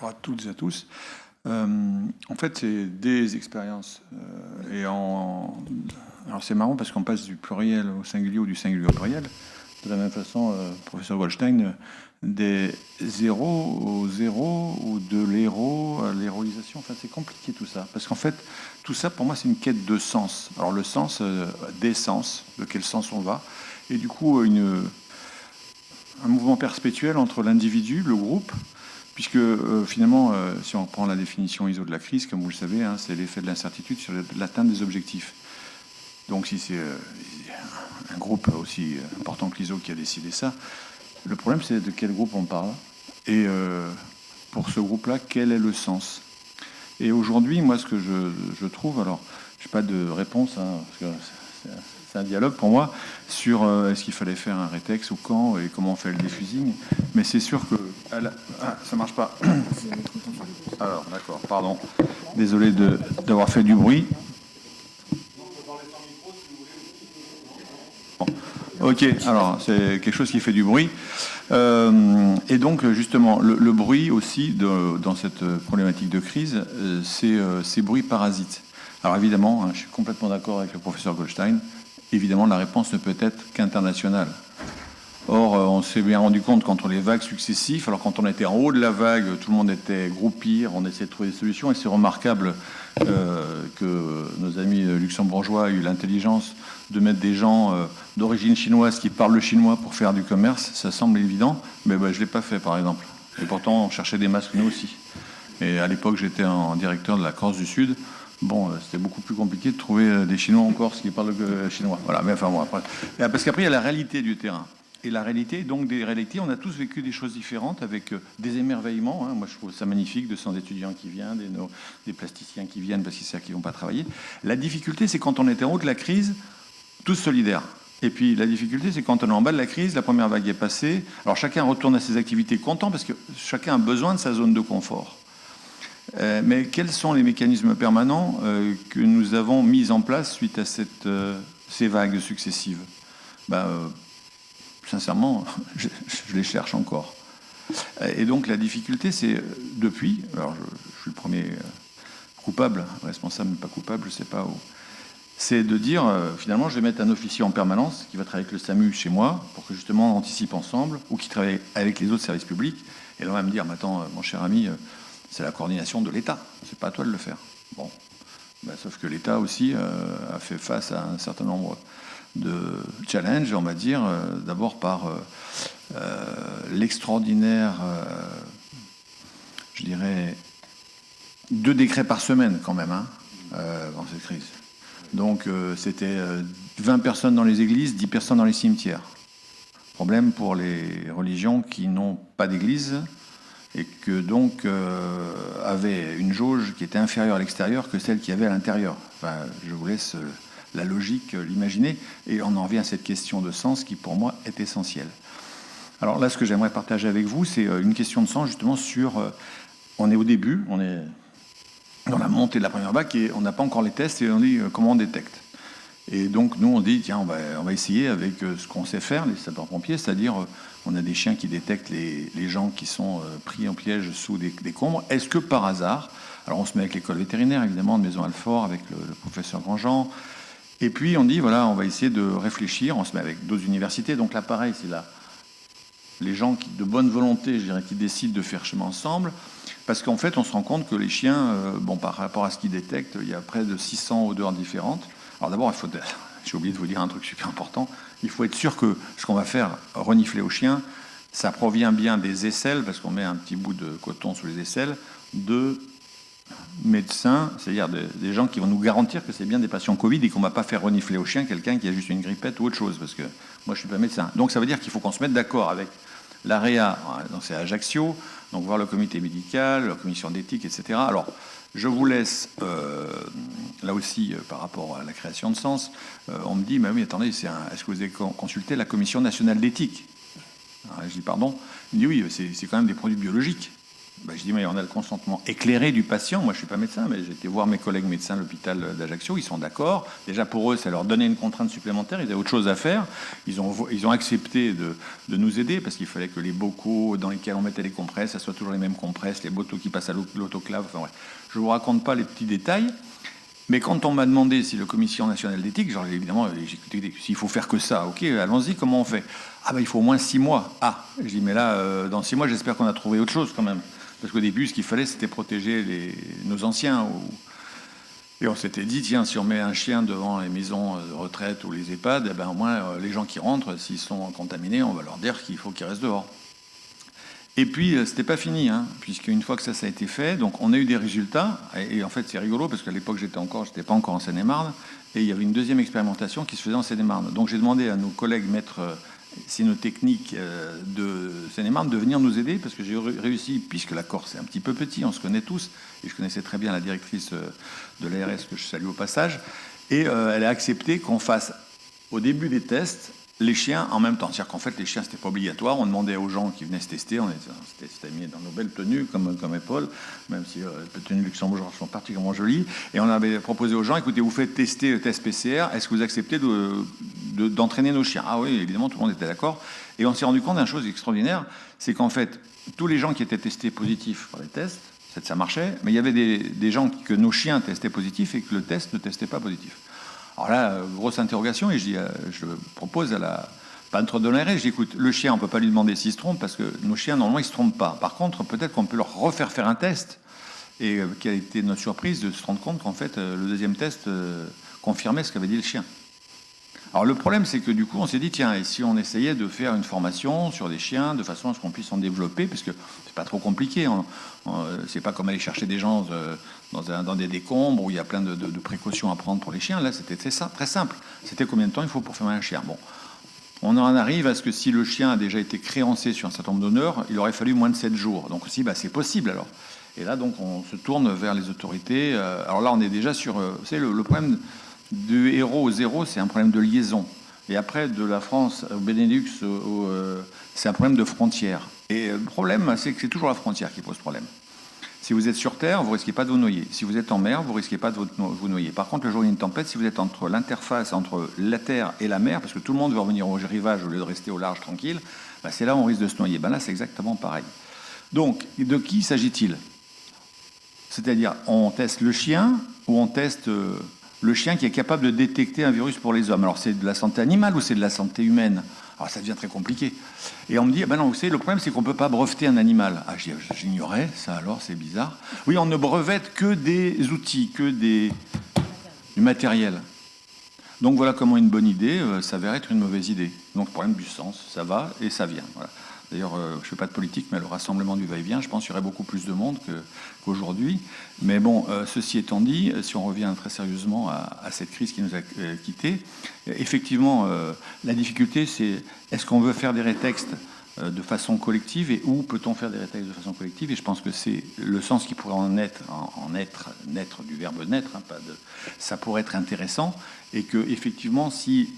Bonjour à toutes et à tous. En fait, c'est des expériences. Alors c'est marrant parce qu'on passe du pluriel au singulier ou du singulier au pluriel. De la même façon, professeur Goldstein, des zéros au zéro ou de l'héros à l'héroïsation. Enfin, c'est compliqué tout ça. Parce qu'en fait, tout ça, pour moi, c'est une quête de sens. Alors le sens, des sens, de quel sens on va. Et du coup, un mouvement perpétuel entre l'individu, le groupe, puisque finalement, si on reprend la définition ISO de la crise, comme vous le savez, hein, c'est l'effet de l'incertitude sur l'atteinte des objectifs. Donc si c'est un groupe aussi important que l'ISO qui a décidé ça, le problème c'est de quel groupe on parle, et pour ce groupe-là, quel est le sens. Et aujourd'hui, moi, ce que je trouve, alors, je n'ai pas de réponse, hein, parce que c'est un dialogue pour moi, sur est-ce qu'il fallait faire un rétex ou quand, et comment on fait le défusing, mais c'est sûr que... ça marche pas. Alors, d'accord, pardon. Désolé d'avoir fait du bruit. Bon. Ok, alors, c'est quelque chose qui fait du bruit. Et donc, justement, le bruit aussi, dans cette problématique de crise, c'est ces bruits parasites. Alors, évidemment, hein, je suis complètement d'accord avec le professeur Goldstein. Évidemment, la réponse ne peut être qu'internationale. Or, on s'est bien rendu compte qu'entre les vagues successives, alors quand on était en haut de la vague, tout le monde était groupir, on essayait de trouver des solutions, et c'est remarquable que nos amis luxembourgeois aient eu l'intelligence de mettre des gens d'origine chinoise qui parlent le chinois pour faire du commerce. Ça semble évident, mais je ne l'ai pas fait, par exemple. Et pourtant, on cherchait des masques, nous aussi. Et à l'époque, j'étais en directeur de la Corse du Sud. Bon, c'était beaucoup plus compliqué de trouver des Chinois en Corse qui parlent chinois. Voilà, mais enfin bon, après. Parce qu'après, il y a la réalité du terrain. Et la réalité, donc des réalités, on a tous vécu des choses différentes avec des émerveillements. Hein. Moi, je trouve ça magnifique, 200 étudiants qui viennent, des plasticiens qui viennent parce qu'ils savent qu'ils ne vont pas travailler. La difficulté, c'est quand on était en haut de la crise, tous solidaires. Et puis la difficulté, c'est quand on est en bas de la crise, la première vague est passée. Alors chacun retourne à ses activités content parce que chacun a besoin de sa zone de confort. Mais quels sont les mécanismes permanents que nous avons mis en place suite à ces vagues successives ? Sincèrement, je les cherche encore. Et donc la difficulté, c'est depuis, alors je suis le premier coupable, responsable mais pas coupable, je ne sais pas où, c'est de dire, finalement, je vais mettre un officier en permanence qui va travailler avec le SAMU chez moi pour que justement on anticipe ensemble, ou qui travaille avec les autres services publics, et là on va me dire, mais attends, mon cher ami, c'est la coordination de l'État, c'est pas à toi de le faire. Bon, sauf que l'État aussi a fait face à un certain nombre de challenge, on va dire, d'abord par l'extraordinaire, je dirais, 2 décrets par semaine quand même, hein, dans cette crise. Donc c'était 20 personnes dans les églises, 10 personnes dans les cimetières. Problème pour les religions qui n'ont pas d'église et que donc avaient une jauge qui était inférieure à l'extérieur que celle qu'il y avait à l'intérieur. Enfin, je vous laisse la logique, l'imaginer, et on en revient à cette question de sens qui, pour moi, est essentielle. Alors là, ce que j'aimerais partager avec vous, c'est une question de sens, justement, sur... on est au début, on est dans la montée de la première vague, et on n'a pas encore les tests, et on dit comment on détecte. Et donc, nous, on dit, tiens, on va essayer avec ce qu'on sait faire, les sapeurs-pompiers, c'est-à-dire, on a des chiens qui détectent les gens qui sont pris en piège sous des combres. Est-ce que, par hasard, alors on se met avec l'école vétérinaire, évidemment, de Maison-Alfort, avec le professeur Grandjean. Et puis on dit, voilà, on va essayer de réfléchir, on se met avec d'autres universités, donc là pareil, c'est là les gens de bonne volonté, je dirais, qui décident de faire chemin ensemble, parce qu'en fait on se rend compte que les chiens, par rapport à ce qu'ils détectent, il y a près de 600 odeurs différentes. Alors d'abord, j'ai oublié de vous dire un truc super important, il faut être sûr que ce qu'on va faire renifler aux chiens, ça provient bien des aisselles, parce qu'on met un petit bout de coton sous les aisselles, de médecins, c'est-à-dire des gens qui vont nous garantir que c'est bien des patients Covid et qu'on ne va pas faire renifler au chien quelqu'un qui a juste une grippette ou autre chose, parce que moi je ne suis pas médecin. Donc ça veut dire qu'il faut qu'on se mette d'accord avec l'AREA, donc c'est Ajaccio, donc voir le comité médical, la commission d'éthique, etc. Alors je vous laisse, là aussi par rapport à la création de sens, on me dit, mais oui, attendez, est-ce que vous avez consulté la commission nationale d'éthique ? Je dis pardon, il me dit oui, c'est quand même des produits biologiques. Ben, je dis, mais on a le consentement éclairé du patient. Moi, je ne suis pas médecin, mais j'ai été voir mes collègues médecins à l'hôpital d'Ajaccio. Ils sont d'accord. Déjà, pour eux, ça leur donnait une contrainte supplémentaire. Ils avaient autre chose à faire. Ils ont accepté de nous aider parce qu'il fallait que les bocaux dans lesquels on mettait les compresses, ça soit toujours les mêmes compresses, les bocaux qui passent à l'autoclave. Enfin, ouais. Je ne vous raconte pas les petits détails. Mais quand on m'a demandé si la Commission nationale d'éthique, genre évidemment, s'il faut faire que ça, ok, allons-y, comment on fait? Ah ben il faut au moins 6 mois. Ah, je dis, mais là, dans 6 mois, j'espère qu'on a trouvé autre chose quand même. Parce qu'au début, ce qu'il fallait, c'était protéger nos anciens. Et on s'était dit, tiens, si on met un chien devant les maisons de retraite ou les EHPAD, eh ben, au moins, les gens qui rentrent, s'ils sont contaminés, on va leur dire qu'il faut qu'ils restent dehors. Et puis, c'était pas fini, hein, puisqu'une fois que ça a été fait, donc on a eu des résultats, et en fait, c'est rigolo, parce qu'à l'époque, j'étais pas encore en Seine-et-Marne, et il y avait une deuxième expérimentation qui se faisait en Seine-et-Marne. Donc, j'ai demandé à nos collègues maîtres cynotechniques de Seine-et-Marne de venir nous aider, parce que j'ai réussi, puisque la Corse est un petit peu petit, on se connaît tous, et je connaissais très bien la directrice de l'ARS, que je salue au passage, et elle a accepté qu'on fasse, au début des tests, les chiens en même temps. C'est-à-dire qu'en fait, les chiens, c'était pas obligatoire. On demandait aux gens qui venaient se tester. On s'était mis dans nos belles tenues, comme Paul, même si les tenues luxembourgeoises sont particulièrement jolies. Et on avait proposé aux gens, écoutez, vous faites tester le test PCR, est-ce que vous acceptez d'entraîner nos chiens? Ah oui, évidemment, tout le monde était d'accord. Et on s'est rendu compte d'une chose extraordinaire, c'est qu'en fait, tous les gens qui étaient testés positifs par les tests, ça marchait, mais il y avait des gens que nos chiens testaient positifs et que le test ne testait pas positif. Alors là, grosse interrogation, et je propose à la peintre de l'ARS, je dis, écoute, le chien, on ne peut pas lui demander s'il se trompe, parce que nos chiens, normalement, ils ne se trompent pas. Par contre, peut-être qu'on peut leur refaire faire un test, et quelle a été notre surprise de se rendre compte qu'en fait, le deuxième test confirmait ce qu'avait dit le chien. Alors le problème, c'est que du coup, on s'est dit, tiens, et si on essayait de faire une formation sur des chiens, de façon à ce qu'on puisse en développer, parce que c'est pas trop compliqué, c'est pas comme aller chercher des gens dans des décombres où il y a plein de précautions à prendre pour les chiens. Là, c'était très simple. C'était combien de temps il faut pour fermer un chien? Bon, on en arrive à ce que si le chien a déjà été créancé sur un certain nombre d'honneurs, il aurait fallu moins de 7 jours. Donc si, bah, c'est possible alors. Et là, donc, on se tourne vers les autorités. Alors là, on est déjà sur... vous savez, le problème de héros au zéro, c'est un problème de liaison. Et après, de la France au Benelux, c'est un problème de frontière. Et le problème, c'est que c'est toujours la frontière qui pose problème. Si vous êtes sur Terre, vous ne risquez pas de vous noyer. Si vous êtes en mer, vous ne risquez pas de vous noyer. Par contre, le jour où il y a une tempête, si vous êtes entre l'interface entre la Terre et la mer, parce que tout le monde veut revenir au rivage au lieu de rester au large tranquille, bah c'est là où on risque de se noyer. Ben là, c'est exactement pareil. Donc, de qui s'agit-il? C'est-à-dire, on teste le chien ou on teste le chien qui est capable de détecter un virus pour les hommes. Alors, c'est de la santé animale ou c'est de la santé humaine? Alors, ça devient très compliqué. Et on me dit, ben non, vous savez, le problème, c'est qu'on ne peut pas breveter un animal. Ah, j'ignorais ça, alors, c'est bizarre. Oui, on ne brevette que des outils, du matériel. Donc, voilà comment une bonne idée s'avère être une mauvaise idée. Donc, le problème du sens, ça va et ça vient. Voilà. D'ailleurs, je ne fais pas de politique, mais le rassemblement du va-et-vient, je pense qu'il y aurait beaucoup plus de monde qu'aujourd'hui. Mais bon, ceci étant dit, si on revient très sérieusement à cette crise qui nous a quittés, effectivement, la difficulté, c'est est-ce qu'on veut faire des rétextes de façon collective et où peut-on faire des rétextes de façon collective? Et je pense que c'est le sens qui pourrait naître du verbe naître, hein, ça pourrait être intéressant. Et que effectivement, si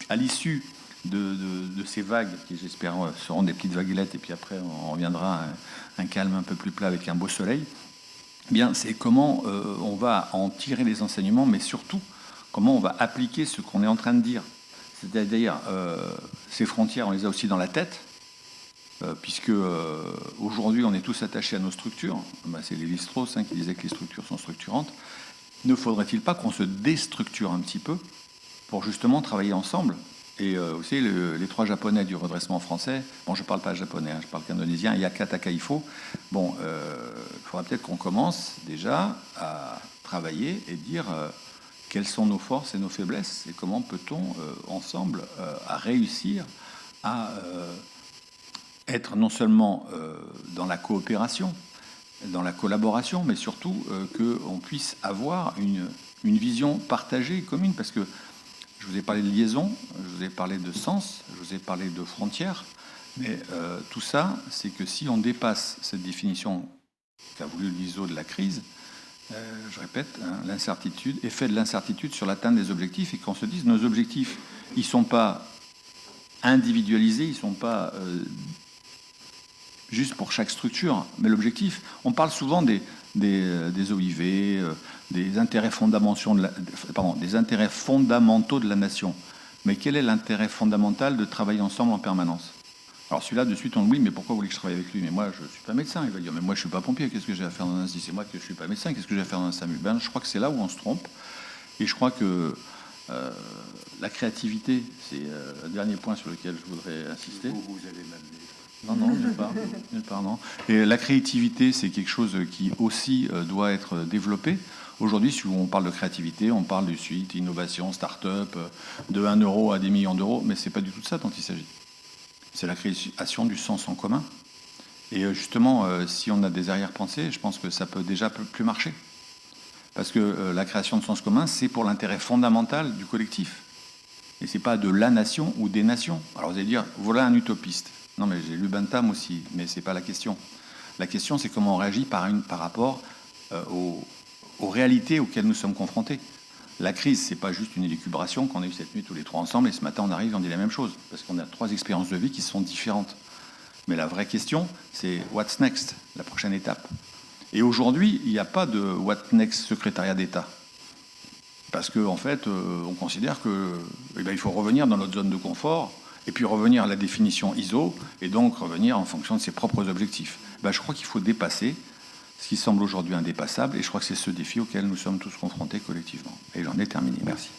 à l'issue de ces vagues, qui j'espère seront des petites vaguelettes, et puis après on reviendra à un calme un peu plus plat avec un beau soleil, eh bien c'est comment on va en tirer les enseignements, mais surtout comment on va appliquer ce qu'on est en train de dire. C'est-à-dire ces frontières, on les a aussi dans la tête, puisque aujourd'hui on est tous attachés à nos structures. Ben, c'est Lévi-Strauss qui disait que les structures sont structurantes. Ne faudrait-il pas qu'on se déstructure un petit peu pour justement travailler ensemble? Et aussi, les 3 Japonais du redressement français, bon, je ne parle pas japonais, hein, je parle qu'indonésien, Yaka Takahifo. Bon, il faudra peut-être qu'on commence déjà à travailler et dire quelles sont nos forces et nos faiblesses et comment peut-on ensemble à réussir à être non seulement dans la coopération, dans la collaboration, mais surtout qu'on puisse avoir une vision partagée et commune, parce que je vous ai parlé de liaison, je vous ai parlé de sens, je vous ai parlé de frontières, mais tout ça, c'est que si on dépasse cette définition qu'a voulu l'ISO de la crise, je répète, hein, l'incertitude, effet de l'incertitude sur l'atteinte des objectifs, et qu'on se dise, nos objectifs, ils ne sont pas individualisés, ils ne sont pas juste pour chaque structure. Mais l'objectif, on parle souvent des OIV, des intérêts fondamentaux de la nation. Mais quel est l'intérêt fondamental de travailler ensemble en permanence? Alors celui-là, de suite, on dit, oui, mais pourquoi vous voulez que je travaille avec lui? Mais moi, je ne suis pas médecin. Il va dire, mais moi, je ne suis pas pompier. Qu'est-ce que j'ai à faire dans un SDIS? C'est moi que je ne suis pas médecin. Qu'est-ce que j'ai à faire dans un SAMU? Ben, je crois que c'est là où on se trompe. Et je crois que la créativité, c'est le dernier point sur lequel je voudrais insister. Vous avez même Non, nulle part, non. Et la créativité, c'est quelque chose qui aussi doit être développé. Aujourd'hui, si on parle de créativité, on parle de suite, innovation, start-up, de 1 euro à des millions d'euros, mais ce n'est pas du tout de ça dont il s'agit. C'est la création du sens en commun. Et justement, si on a des arrière-pensées, je pense que ça peut déjà plus marcher. Parce que la création de sens commun, c'est pour l'intérêt fondamental du collectif. Et ce n'est pas de la nation ou des nations. Alors vous allez dire, voilà un utopiste. Non, mais j'ai lu Bentham aussi, mais ce n'est pas la question. La question, c'est comment on réagit par rapport aux réalités auxquelles nous sommes confrontés. La crise, ce n'est pas juste une élucubration qu'on a eu cette nuit tous les trois ensemble, et ce matin, on arrive et on dit la même chose, parce qu'on a 3 expériences de vie qui sont différentes. Mais la vraie question, c'est what's next, la prochaine étape. Et aujourd'hui, il n'y a pas de what next secrétariat d'État. Parce qu'en fait, on considère qu'il faut revenir dans notre zone de confort, et puis revenir à la définition ISO, et donc revenir en fonction de ses propres objectifs. Je crois qu'il faut dépasser ce qui semble aujourd'hui indépassable, et je crois que c'est ce défi auquel nous sommes tous confrontés collectivement. Et j'en ai terminé. Merci.